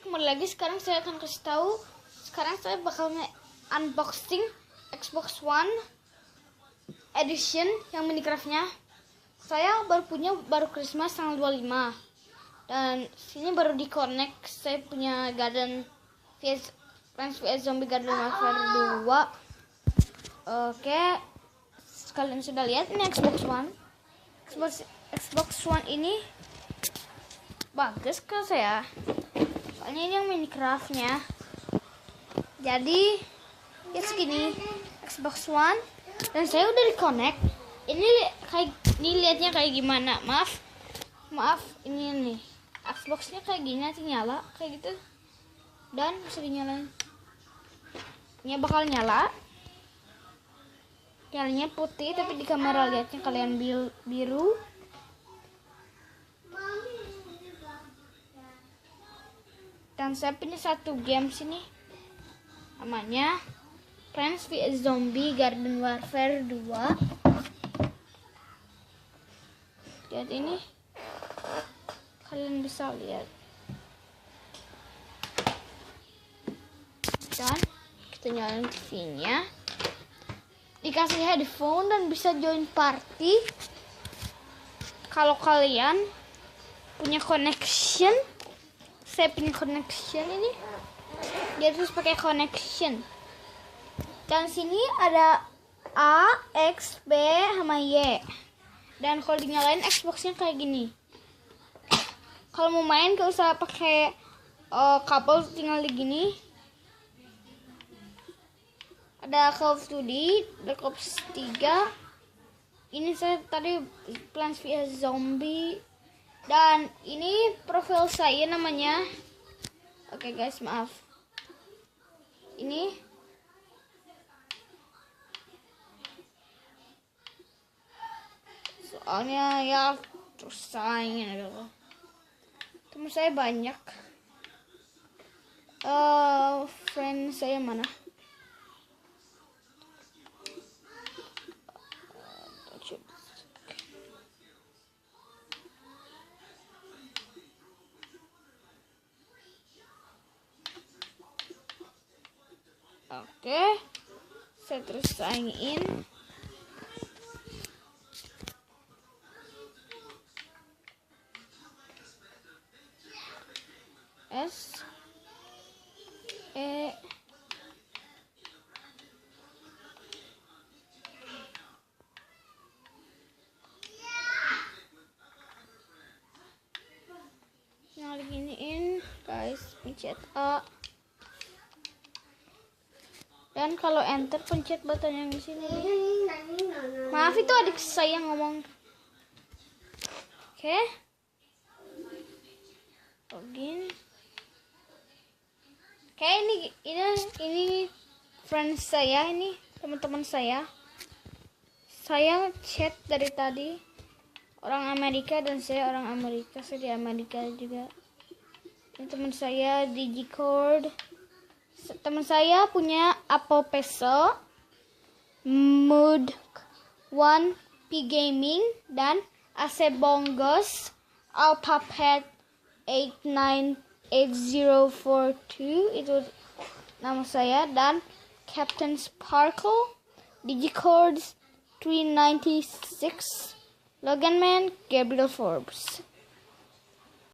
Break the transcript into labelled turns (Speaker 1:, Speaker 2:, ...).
Speaker 1: kembali lagi. Sekarang saya akan kasih tahu. Sekarang saya bakal unboxing Xbox One Edition yang Minecraftnya. Saya baru Christmas tanggal 25. Dan sini baru di connect. Saya punya Plants vs Zombie Garden Warfare 2. Oke, kalian sudah lihat ini Xbox One. Xbox One ini bagus ke saya. Soalnya ini yang Minecraftnya. Jadi ya segini Xbox One, dan saya udah di connect. Ini lihatnya kayak gimana? Maaf ini nih Xboxnya kayak gini, nanti nyala kayak gitu dan bisa dinyalain. Ini bakal nyala. Nyalanya putih, tapi di kamera lihatnya kalian biru. Dan saya punya satu game sini, namanya Plants vs Zombie Garden Warfare 2. Lihat ini, kalian bisa lihat. Dan kita nyalain TV-nya. Dikasih headphone dan bisa join party. Kalau kalian punya connection, saya punya connection ini. Dia terus pakai connection. Dan sini ada A, X, B, sama Y. Dan kalau dinyalain Xbox-nya kayak gini. Kalau mau main gak usah pakai kabel, tinggal di gini. Ada Call of Duty, Black Ops 3. Ini saya tadi Plants vs Zombie. Dan ini profil saya namanya. Oke guys, maaf. Ini soalnya ya terus sayangin gitu. Teman saya banyak. Friend saya mana? Oke, saya terus sign in. S E nah diginiin guys, pencet A. Dan kalau enter pencet button yang di sini. Maaf, itu adik saya ngomong. Oke. Login. Oke, ini friend saya, ini teman-teman saya. Saya chat dari tadi. Orang Amerika dan saya orang Amerika. Saya di Amerika juga. Ini teman saya Digicord. Teman saya punya Apple Peso, Mood 1, P Gaming, dan AC Bongos, Alphabet 898042 itu nama saya, dan Captain Sparkle, Digicords 396, Logan Man, Gabriel Forbes.